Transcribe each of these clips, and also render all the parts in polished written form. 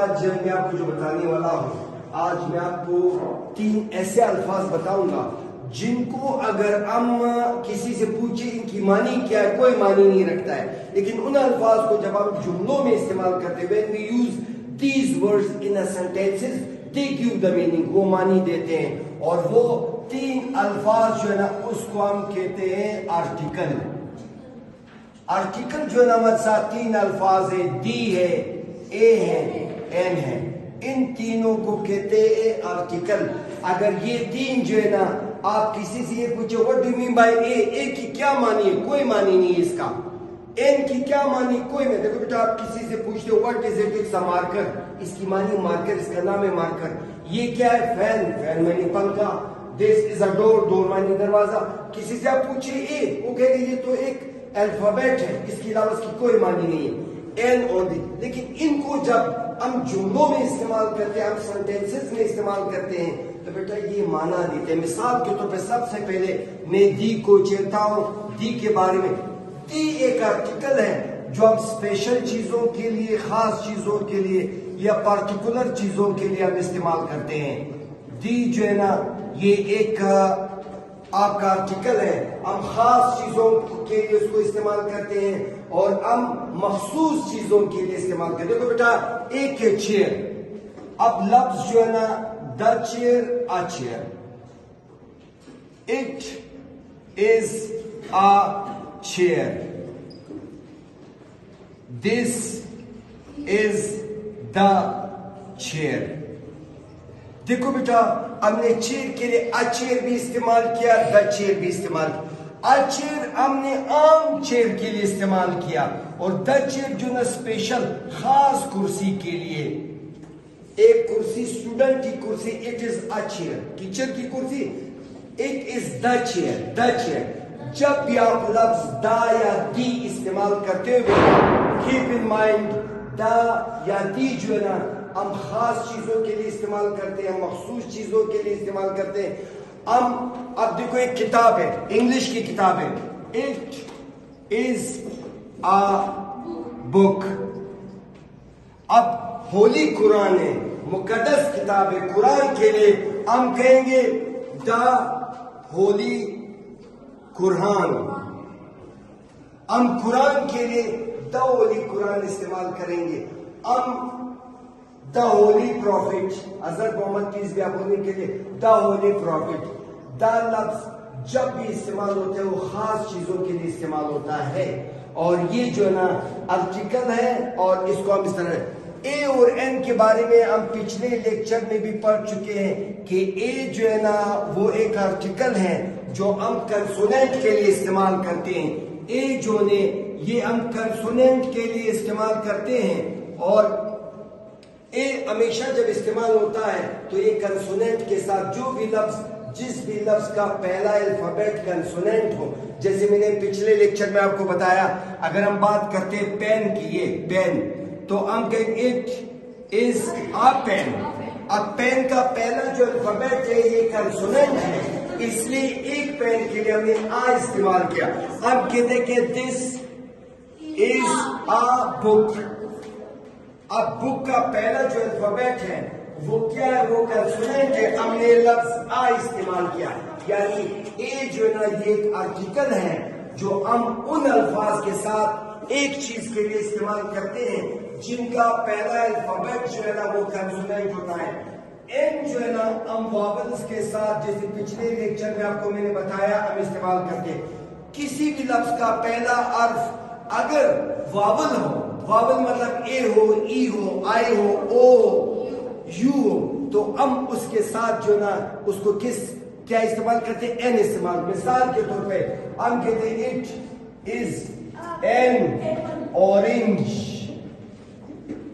آج میں آپ کو جو بتانے والا ہوں، آج میں آپ کو 3 ایسے الفاظ بتاؤں گا جن کو اگر ہم کسی سے پوچھیں ان کی معنی کیا ہے، کوئی معنی نہیں رکھتا ہے، لیکن ان الفاظ کو جب ہم جملوں میں استعمال کرتے ہیں، when we use these words in a sentences they give the meaning، وہ معنی دیتے ہیں، اور وہ 3 الفاظ جو ہے نا اس کو ہم کہتے ہیں آرٹیکل۔ آرٹیکل جو ہے نا ہمارے ساتھ 3 الفاظ ہیں، دی ہے، اے ہے، این ہے، ان تینوں کو کہتے ہیں آرٹیکل۔ اگر یہ 3 جو ہے نا آپ کسی سے یہ پوچھے what do you mean by اے کی کیا معنی ہے، کوئی معنی نہیں ہے اس کا، این کی کیا معنی کوئی نہیں۔ دیکھو بیٹا آپ کسی سے پوچھتے ہو what is it، it's a marker، اس کی معنی مارکر، اس کا نام ہے مارکر۔ یہ کیا ہے، فین، فین معنی پنکھا۔ this is a door، ڈور معنی دروازہ۔ کسی سے آپ پوچھے اے، وہ کہے گا یہ تو ایک الفابیٹ ہے، اس کے علاوہ اس کی کوئی معنی نہیں ہے، این اور دی۔ لیکن ان کو جب ہم جملوں میں استعمال کرتے ہیں، ہم سینٹینسز میں استعمال کرتے ہیں تو بیٹا یہ معنی دیتے ہیں۔ مثال کے طور پہ سب سے پہلے میں دی کو چیتا ہوں، دی کے بارے میں۔ دی ایک آرٹیکل ہے جو ہم اسپیشل چیزوں کے لیے، خاص چیزوں کے لیے یا پارٹیکولر چیزوں کے لیے ہم استعمال کرتے ہیں۔ دی جو ہے نا یہ ایک آپ کا آرٹیکل ہے، ہم خاص چیزوں کے لیے اس کو استعمال کرتے ہیں اور ہم مخصوص چیزوں کے لیے استعمال کرتے ہیں۔ دیکھو بیٹا ایک ہے چیئر، اب لفظ جو ہے نا the chair, a chair، it is a chair، this is the chair۔ دیکھو بیٹا ہم نے چیئر کے لیے a chair بھی استعمال کیا، the chair بھی استعمال کیا۔ a chair ہم نے عام چیئر کے لیے استعمال کیا، اور the chair جو نا اسپیشل خاص کرسی کے لیے۔ ایک کرسی اسٹوڈنٹ کی کرسی it is a chair، teacher کی کرسی it is the chair، the chair۔ جب بھی آپ لفظ دا یا دی استعمال کرتے ہوئے keep in mind دا یا دی جو ہے نا ہم خاص چیزوں کے لیے استعمال کرتے ہیں، مخصوص چیزوں کے لیے استعمال کرتے ہیں۔ ہم اب دیکھو ایک کتاب ہے، انگلش کی کتاب ہے، it is a book۔ اب ہولی قرآن ہے، مقدس کتاب ہے، قرآن کے لیے ہم کہیں گے دا ہولی قرآن۔ ہم قرآن کے لیے دا ہولی قرآن استعمال کریں گے۔ ہم دا ہولی پروفٹ، حضرت محمد پیس بھی آپ ہونے کے لیے دا ہولی پروفٹ۔ دا لفظ جب بھی استعمال ہوتا ہے وہ خاص چیزوں کے لیے استعمال ہوتا ہے، اور یہ جو ہے نا آرٹیکل ہے، اور اس کو ہم اس طرح اے اور این کے بارے میں ہم پچھلے لیکچر میں بھی پڑھ چکے ہیں کہ اے جو ہے نا وہ ایک آرٹیکل ہے جو ہم کنسوننٹ کے لیے استعمال کرتے ہیں۔ اے جو نے یہ ہم کنسوننٹ کے لیے استعمال کرتے ہیں، اور اے ہمیشہ جب استعمال ہوتا ہے تو یہ کنسوننٹ کے ساتھ جو بھی لفظ، جس بھی لفظ کا پہلا الفابیٹ کنسوننٹ ہو، جیسے میں نے پچھلے لیکچر میں آپ کو بتایا اگر ہم بات کرتے ہیں پین کی، یہ پین تو ہم کہیں اٹ از a پین۔ اب پین کا پہلا جو الفابیٹ ہے یہ کنسوننٹ ہے، اس لیے ایک پین کے لیے ہم نے آ استعمال کیا۔ اب کہتے ہیں کہ دس از a بک۔ اب بک کا پہلا جو الفابیٹ ہے وہ کیا ہے، وہ کنسوننٹ ہے، ہم نے لفظ آ استعمال کیا، یعنی اے جو ہے نا یہ ایک آرٹیکل ہے جو ہم ان الفاظ کے ساتھ ایک چیز کے لیے استعمال کرتے ہیں جن کا پہلا الفابیٹ جو ہے نا وہ کنسوننٹ ہوتا ہے۔ این جو ہے نا ہم واولز کے ساتھ، جیسے پچھلے لیکچر میں آپ کو میں نے بتایا، ہم استعمال کرتے ہیں۔ کسی بھی لفظ کا پہلا حرف اگر واول ہو، واول مطلب اے ہو، ای ہو، آئی ہو، او ہو، یو ہو، تو ہم اس کے ساتھ جو نا اس کو کیا استعمال کرتے ہیں، این استعمال۔ مثال کے طور پہ ہم کہتے ہیں اٹ از این اورنج۔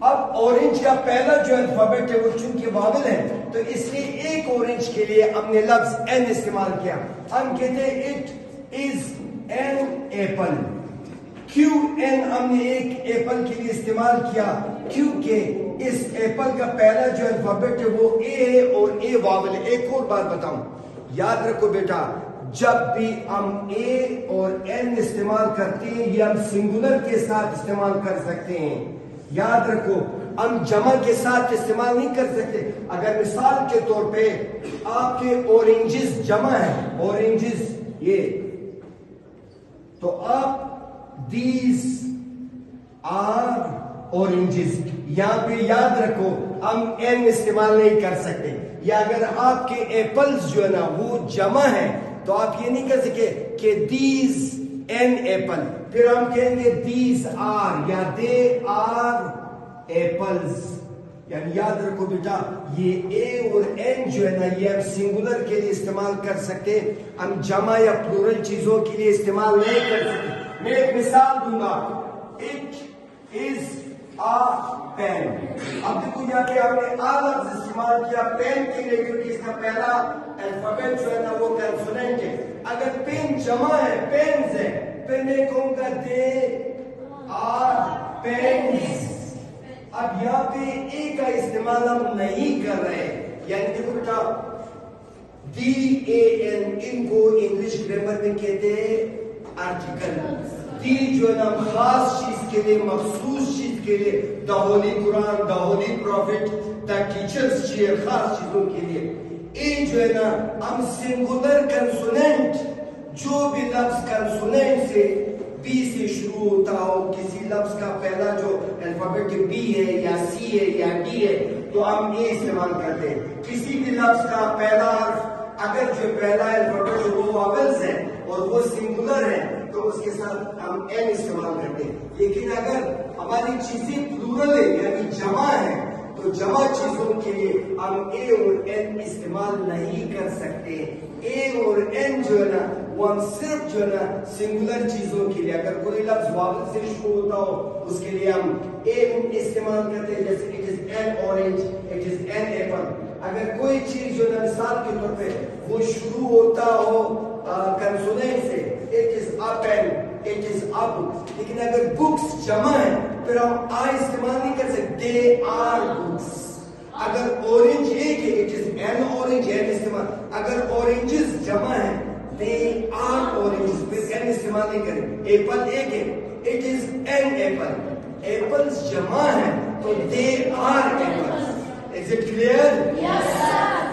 اب اورنج کا پہلا جو الفابیٹ ہے وہ چونکہ واول ہے تو اس لیے ایک اورنج کے لیے ہم نے لفظ این استعمال کیا۔ ہم کہتے ہیں اٹ از این ایپل۔ کیوں این ہم نے ایک ایپل کے لیے استعمال کیا، کیونکہ اس ایپل کا پہلا جو الفابیٹ ہے وہ اے ہے اور اے واول ہے۔ ایک اور بات بتاؤں، یاد رکھو بیٹا جب بھی ہم اے اور این استعمال کرتے ہیں یہ ہم سنگولر کے ساتھ استعمال کر سکتے ہیں۔ یاد رکھو ہم جمع کے ساتھ استعمال نہیں کر سکتے. اگر مثال کے طور پہ آپ کے اورنجز جمع ہے, اورنجز یہ, تو آپ دیز آر اورنجز, یہاں پہ یاد رکھو ہم این استعمال نہیں کر سکتے. یا اگر آپ کے ایپلز جو ہے نا وہ جمع ہے تو آپ یہ نہیں کہہ سکے کہ دیز این ایپل, پھر ہم کہیں گے دیز آر یا دے آر ایپلز. یعنی یاد رکھو بیٹا یہ اے اور این جو ہے نا یہ ہم سنگولر کے لیے استعمال کر سکتے, ہم جمع یا پلورل چیزوں کے لیے استعمال نہیں کر سکتے. میں ایک مثال دوں گا, اٹ از آ پین. اب دیکھو یہاں پہ ہم نے آ لفظ استعمال کیا پین کے لیے کیونکہ اس کا پہلا الفابیٹ جو ہے نا وہ کنسوننٹ ہے. اگر پین جمع ہے, پینز ہے, پھر میں کہوں گا دے آر پینز. اب یہاں پہ اے کا استعمال ہم نہیں کر رہے, یعنی دیکھو بیٹا دی اے این, ان کو انگلش گرامر میں کہتے ہیں آرٹیکل. دی جو ہے نا خاص چیز کے لیے, مخصوص چیز کے لیے, the holy Quran, the holy prophet, the teacher's chair, خاص چیزوں کے لیے. اے جو ہے نا ہم سنگولر کنسوننٹ, جو بھی لفظ کنسوننٹ سے بی سے شروع ہوتا ہو, کسی لفظ کا پہلا جو الفابیٹ بی ہے یا سی ہے یا ڈی ہے تو ہم اے استعمال کرتے ہیں. کسی بھی لفظ کا پہلا حرف اگر جو پہلا الفابیٹ وہ واولز ہے اور وہ سنگولر ہے تو اس کے ساتھ ہم این استعمال کرتے ہیں. لیکن اگر ہماری چیزیں پلورل ہے یعنی جمع ہے تو جمع چیزوں کے لیے ہم اے اور این استعمال نہیں کر سکتے. اے اور این جو ہے نا وہ ہم صرف جو ہے نا سنگولر چیزوں کے لیے, اگر کوئی لفظ واول سے شروع ہوتا ہو اس کے لیے ہم این استعمال کرتے ہیں, جیسے it is an orange, it is an apple. اگر کوئی چیز جو ہے نا مثال کے طور پہ وہ شروع ہوتا ہو کنسوننٹ سے, it is a pen, it is a book. لیکن اگر بکس جمع ہے پھر ہم آ استعمال نہیں کر سکتے, دے آر بکس. اگر اورنج ایک ہے, it is an orange, an استعمال. اگر اورنجز جمع ہے دے آر اورنجز, پھر این استعمال نہیں کریں. ایپل ایک ہے, it is an apple. Apples جمع ہے تو they are apples. Is it clear? Yes, sir.